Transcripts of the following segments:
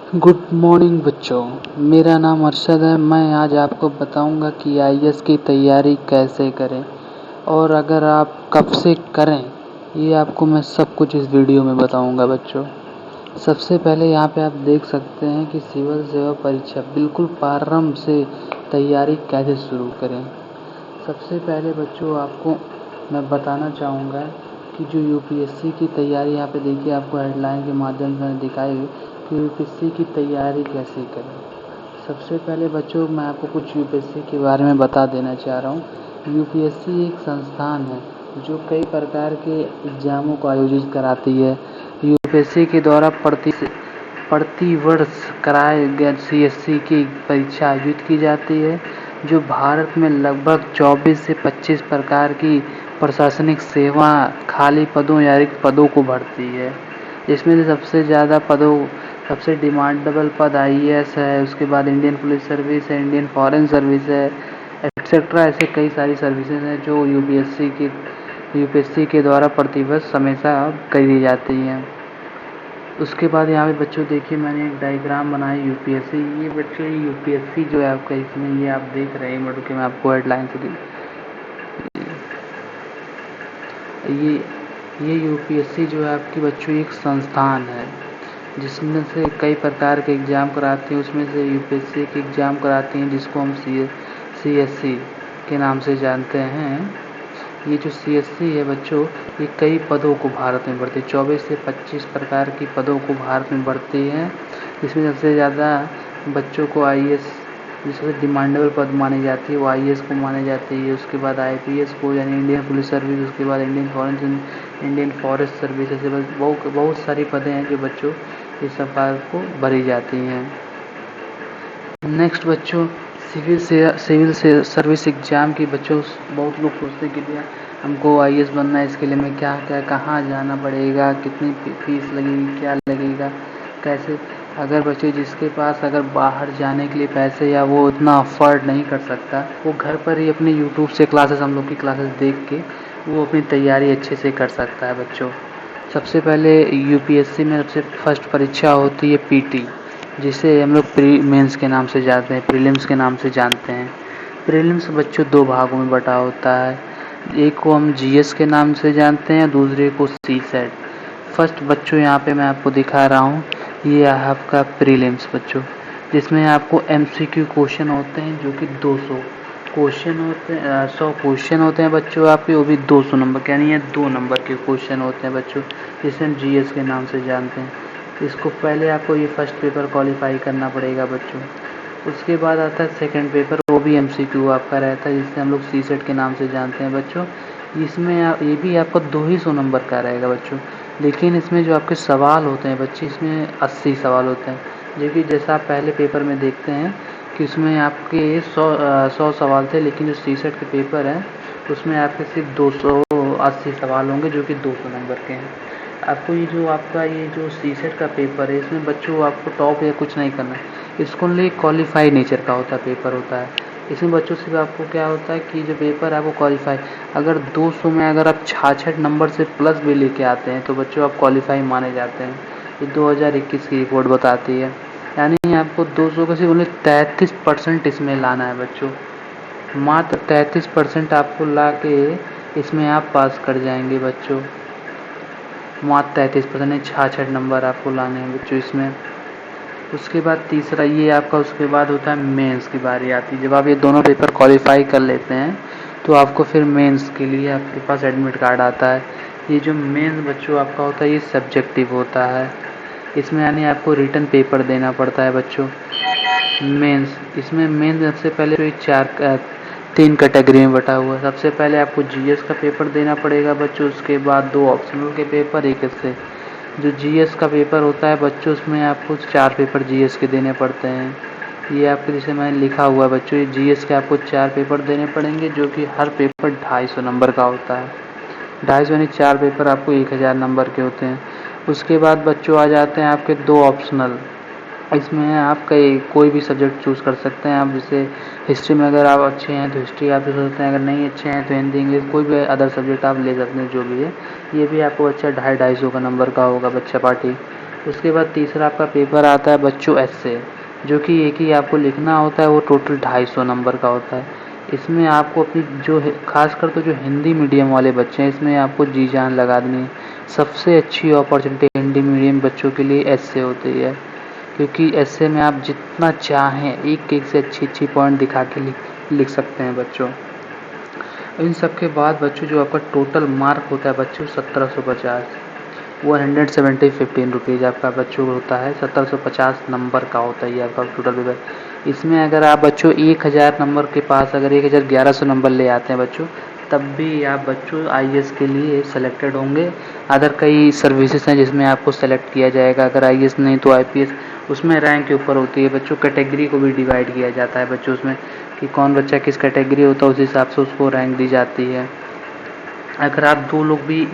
Good morning बच्चों। मेरा नाम अरशद है। मैं आज आपको बताऊंगा कि आईएएस की तैयारी कैसे करें और अगर आप कब से करें, ये आपको मैं सब कुछ इस वीडियो में बताऊंगा बच्चों। सबसे पहले यहाँ पे आप देख सकते हैं कि सिविल सेवा परीक्षा बिल्कुल प्रारंभ से तैयारी कैसे शुरू करें। सबसे पहले बच्चों आपको मैं बताना चाहूँगा कि जो यूपीएससी की तैयारी यहाँ पे देखिए आपको हेडलाइन के माध्यम से दिखाई हुई कि यूपीएससी की तैयारी कैसे करें। सबसे पहले बच्चों मैं आपको कुछ यूपीएससी के बारे में बता देना चाह रहा हूँ। यूपीएससी एक संस्थान है जो कई प्रकार के एग्ज़ामों को आयोजित कराती है। यूपीएससी के द्वारा प्रति वर्ष कराए गए सीएससी की परीक्षा आयोजित की जाती है, जो भारत में लगभग 24 से 25 प्रकार की प्रशासनिक सेवा खाली पदों या रिक्त पदों को भरती है। इसमें से सबसे ज़्यादा सबसे डिमांडेबल पद आईएएस है, उसके बाद इंडियन पुलिस सर्विस है, इंडियन फॉरेन सर्विस है, एक्सेट्रा। ऐसे कई सारी सर्विसेज हैं जो यूपीएससी के द्वारा प्रतिवर्ष हमेशा करी जाती हैं। उसके बाद यहाँ पे बच्चों देखिए मैंने एक डायग्राम बनाया यूपीएससी। ये बच्चों यूपीएससी जो है आपका, इसमें ये आप देख रहे हैं मॉडल के, मैं आपको हेडलाइन से ये यूपीएससी जो है आपकी बच्चों एक संस्थान है जिसमें से कई प्रकार के एग्ज़ाम कराती है। उसमें से यूपीएससी के एग्ज़ाम कराती हैं जिसको हम सीएससी के नाम से जानते हैं। ये जो सीएससी है बच्चों, ये कई पदों को भारत में भरती है। 24 से 25 प्रकार की पदों को भारत में भरती है। इसमें सबसे ज़्यादा बच्चों को आईएएस जिससे डिमांडेबल पद मानी जाती है वो आईएएस को मानी जाती है। उसके बाद आईपीएस को यानी इंडियन पुलिस सर्विस, उसके बाद इंडियन फॉरेस्ट सर्विस, ऐसे बहुत सारी पदें हैं जो बच्चों इस प्रकार को भरी जाती हैं। नेक्स्ट बच्चों सिविल सर्विस एग्ज़ाम की बच्चों बहुत लोग सोचते हैं कि हमको आईएएस बनना है, इसके लिए मैं क्या कहाँ जाना पड़ेगा, कितनी फीस लगेगी, क्या लगेगा, कैसे। अगर बच्चे जिसके पास अगर बाहर जाने के लिए पैसे या वो उतना अफोर्ड नहीं कर सकता, वो घर पर ही अपने यूट्यूब से क्लासेस, हम लोग की क्लासेस देख के वो अपनी तैयारी अच्छे से कर सकता है बच्चों। सबसे पहले यूपीएससी में सबसे फर्स्ट परीक्षा होती है पीटी, जिसे हम लोग प्री मेंस के नाम से जानते हैं, प्रीलिम्स के नाम से जानते हैं। प्रीलिम्स बच्चों दो भागों में बटा होता है, एक को हम जीएस के नाम से जानते हैं, दूसरे को सीसेट। फर्स्ट बच्चों यहाँ पे मैं आपको दिखा रहा हूँ, ये आपका प्रीलिम्स बच्चों, जिसमें आपको एमसीक्यू क्वेश्चन होते हैं जो कि 200 क्वेश्चन होते हैं, 100 क्वेश्चन होते हैं बच्चों आपके, वो भी 200 नंबर के, यानी ये 2 नंबर के क्वेश्चन होते हैं बच्चों, जिसे हम जीएस के नाम से जानते हैं। इसको पहले आपको ये फर्स्ट पेपर क्वालिफाई करना पड़ेगा बच्चों। उसके बाद आता है सेकंड पेपर, वो भी एमसीक्यू आपका रहता है, जिसे हम लोग सीसेट के नाम से जानते हैं बच्चों। इसमें ये भी आपका 200 नंबर का रहेगा बच्चों, लेकिन इसमें जो आपके सवाल होते हैं बच्चे, इसमें 80 सवाल होते हैं, जो कि जैसा आप पहले पेपर में देखते हैं कि उसमें आपके 100 सवाल थे, लेकिन जो सीसेट के पेपर है उसमें आपके सिर्फ 280 सवाल होंगे जो कि 200 नंबर के हैं। आपको ये जो सीसेट का पेपर है, इसमें बच्चों आपको टॉप या कुछ नहीं करना है, इसको लिए क्वालिफाई नेचर का पेपर होता है। इसमें बच्चों सिर्फ आपको क्या होता है कि जो पेपर है वो क्वालिफाई, अगर 200 में अगर आप 66 नंबर से प्लस भी लेके आते हैं तो बच्चों आप क्वालिफाई माने जाते हैं। ये 2021 की रिपोर्ट बताती है, यानी आपको 200 का सिर्फ ओनली 33% इसमें लाना है बच्चों। मात्र 33% आपको ला के इसमें आप पास कर जाएंगे बच्चों। मात्र 33% नहीं, 66 नंबर आपको लाने हैं बच्चों इसमें। उसके बाद तीसरा ये आपका, उसके बाद होता है मेंस की बारी आती है। जब आप ये दोनों पेपर क्वालिफाई कर लेते हैं तो आपको फिर मेंस के लिए आपके पास एडमिट कार्ड आता है। ये जो मेंस बच्चों आपका होता है ये सब्जेक्टिव होता है, इसमें यानी आपको रिटन पेपर देना पड़ता है बच्चों। मेंस, इसमें मेंस सबसे पहले तो 3 कैटेगरी में बटा हुआ है। सबसे पहले आपको जीएस का पेपर देना पड़ेगा बच्चों, उसके बाद 2 ऑप्शनल के पेपर, एक इससे। जो जीएस का पेपर होता है बच्चों, उसमें आपको 4 पेपर जीएस के देने पड़ते हैं। ये आपके जैसे मैंने लिखा हुआ है बच्चों, ये जीएस के आपको 4 पेपर देने पड़ेंगे, जो कि हर पेपर 250 नंबर का होता है। 250 यानी 4 पेपर आपको 1000 नंबर के होते हैं। उसके बाद बच्चों आ जाते हैं आपके 2 ऑप्शनल। इसमें आप कोई भी सब्जेक्ट चूज़ कर सकते हैं आप, जैसे हिस्ट्री में अगर आप अच्छे हैं तो हिस्ट्री आप चूज़ सकते हैं, अगर नहीं अच्छे हैं तो हिंदी इंग्लिश कोई भी अदर सब्जेक्ट आप ले सकते हैं, जो भी है। ये भी आपको बच्चा 250-250 का नंबर का होगा बच्चा पार्टी। उसके बाद तीसरा आपका पेपर आता है बच्चों एस्से, जो कि एक ही आपको लिखना होता है, वो टोटल 250 नंबर का होता है। इसमें आपको अपनी जो है खासकर तो जो हिंदी मीडियम वाले बच्चे हैं, इसमें आपको जी जान लगा देनी है। सबसे अच्छी अपॉर्चुनिटी हिंदी मीडियम बच्चों के लिए एस्से होती है, क्योंकि एस्से में आप जितना चाहें एक एक से अच्छी पॉइंट दिखा के लिख सकते हैं बच्चों। इन सब के बाद बच्चों जो आपका टोटल मार्क होता है बच्चों 1750, 170 15 रुपीज़ आपका बच्चों होता है। 1750 नंबर का होता है ये आपका टोटल पेपर। इसमें अगर आप बच्चों 1000 नंबर के पास अगर 1100 नंबर ले आते हैं बच्चों, तब भी आप बच्चों आईएएस के लिए सेलेक्टेड होंगे। अदर कई सर्विसेज हैं जिसमें आपको सेलेक्ट किया जाएगा, अगर आईएएस नहीं तो आईपीएस, उसमें रैंक के ऊपर होती है बच्चों। कैटेगरी को भी डिवाइड किया जाता है बच्चों उसमें, कि कौन बच्चा किस कैटेगरी होता है, उस हिसाब से उसको रैंक दी जाती है। अगर आप दो लोग भी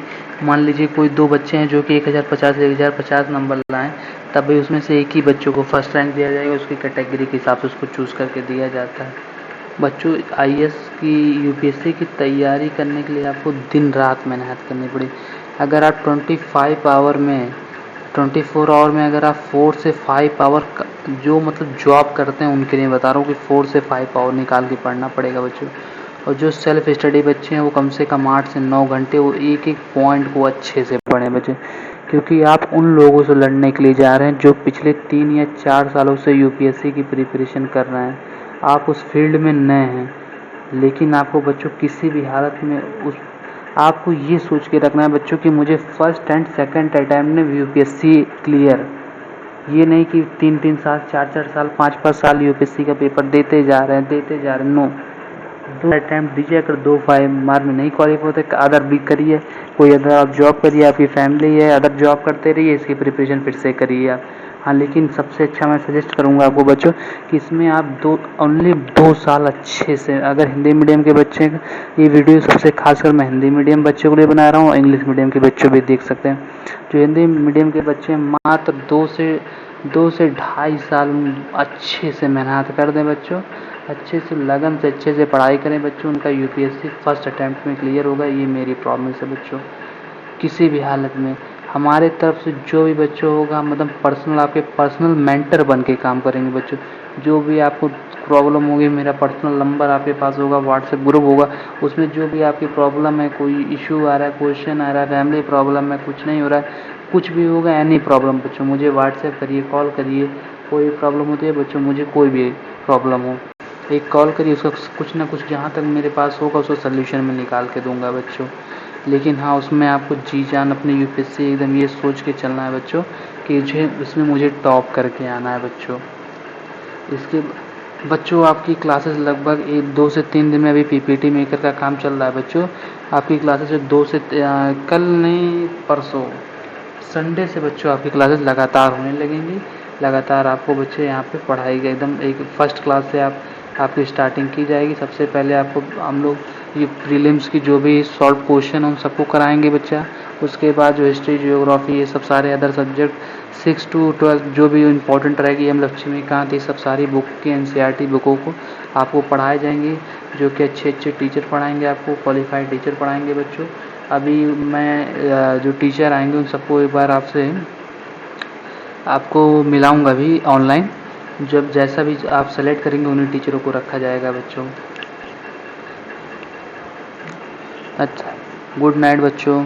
मान लीजिए कोई दो बच्चे हैं जो कि 1050 नंबर लाएं, तब भी उसमें से एक ही बच्चों को फर्स्ट रैंक दिया जाएगा, उसकी कैटेगरी के हिसाब से उसको चूज़ करके दिया जाता है। बच्चों आईएएस की यूपीएससी की तैयारी करने के लिए आपको दिन रात मेहनत करनी पड़ी। अगर आप 24 आवर में अगर आप 4 से 5 आवर जो मतलब जॉब करते हैं उनके लिए बता रहा हूँ कि 4 से 5 आवर निकाल के पढ़ना पड़ेगा बच्चों। और जो सेल्फ स्टडी बच्चे हैं वो कम से कम 8 से 9 घंटे वो एक एक पॉइंट को अच्छे से पढ़ें बच्चे, क्योंकि आप उन लोगों से लड़ने के लिए जा रहे हैं जो पिछले 3 या 4 सालों से यूपीएससी की प्रिपरेशन कर रहे हैं। आप उस फील्ड में नए हैं, लेकिन आपको बच्चों किसी भी हालत में आपको ये सोच के रखना है बच्चों कि मुझे फर्स्ट एंड सेकंड अटैम्प्ट में यूपीएससी क्लियर। ये नहीं कि 3-3 साल 4-4 साल 5-5 साल यूपीएससी का पेपर देते जा रहे हैं। नो, 2 अटैम्प्ट दीजिए। अगर 2 5 मार्क में नहीं क्वालिफाई होते अदर भी करिए, कोई अदर आप जॉब करिए, आपकी फैमिली है अदर जॉब करते रहिए, इसकी प्रिपरेशन फिर से करिए आप। हाँ, लेकिन सबसे अच्छा मैं सजेस्ट करूँगा आपको बच्चों कि इसमें आप ओनली 2 साल अच्छे से, अगर हिंदी मीडियम के बच्चे, ये वीडियो सबसे खासकर मैं हिंदी मीडियम बच्चों के लिए बना रहा हूँ, इंग्लिश मीडियम के बच्चों भी देख सकते हैं। जो हिंदी मीडियम के बच्चे मात्र 2 से 2.5 साल अच्छे से मेहनत कर दें बच्चों, अच्छे से लगन से अच्छे से पढ़ाई करें बच्चों, उनका यूपीएससी फर्स्ट अटैम्प्ट में क्लियर होगा, ये मेरी प्रॉमिस है बच्चों। किसी भी हालत में हमारे तरफ से जो भी बच्चों होगा मतलब पर्सनल आपके पर्सनल मेंटर बन के काम करेंगे बच्चों। जो भी आपको प्रॉब्लम होगी, मेरा पर्सनल नंबर आपके पास होगा, व्हाट्सएप ग्रुप होगा, उसमें जो भी आपकी प्रॉब्लम है, कोई इशू आ रहा है, क्वेश्चन आ रहा है, फैमिली प्रॉब्लम है, कुछ नहीं हो रहा है, कुछ भी होगा, एनी प्रॉब्लम बच्चों मुझे व्हाट्सएप करिए, कॉल करिए। कोई प्रॉब्लम होती है बच्चों, मुझे कोई भी प्रॉब्लम हो, एक कॉल करिए, उसका कुछ ना कुछ जहाँ तक मेरे पास होगा उसको सल्यूशन में निकाल के दूंगा बच्चों। लेकिन हाँ, उसमें आपको जी जान अपनी यूपीएससी एकदम ये सोच के चलना है बच्चों कि इसमें मुझे टॉप करके आना है बच्चों। इसके बच्चों आपकी क्लासेस लगभग 2 से 3 दिन में अभी पीपीटी मेकर का काम चल रहा है बच्चों। आपकी क्लासेस 2 से कल नहीं परसों संडे से बच्चों आपकी क्लासेस लगातार होने लगेंगी। लगातार आपको बच्चे यहाँ पे पढ़ाई एकदम एक फर्स्ट क्लास से आपकी स्टार्टिंग की जाएगी। सबसे पहले आपको हम लोग ये प्रीलिम्स की जो भी सॉल्व क्वेश्चन उन सबको कराएंगे बच्चा। उसके बाद जो हिस्ट्री, जियोग्राफी, ये सब सारे अदर सब्जेक्ट 6 to 12 जो भी इम्पोर्टेंट रहेगी, एम लक्ष्मीकांत, ये सब सारी बुक की एनसीईआरटी बुकों को आपको पढ़ाए जाएंगे, जो कि अच्छे अच्छे टीचर पढ़ाएंगे, आपको क्वालिफाइड टीचर पढ़ाएंगे बच्चों। अभी मैं जो टीचर आएंगे उन सबको एक बार आपको मिलाऊंगा भी ऑनलाइन। जब जैसा भी आप सेलेक्ट करेंगे उन्हीं टीचरों को रखा जाएगा बच्चों। अच्छा, गुड नाइट बच्चों।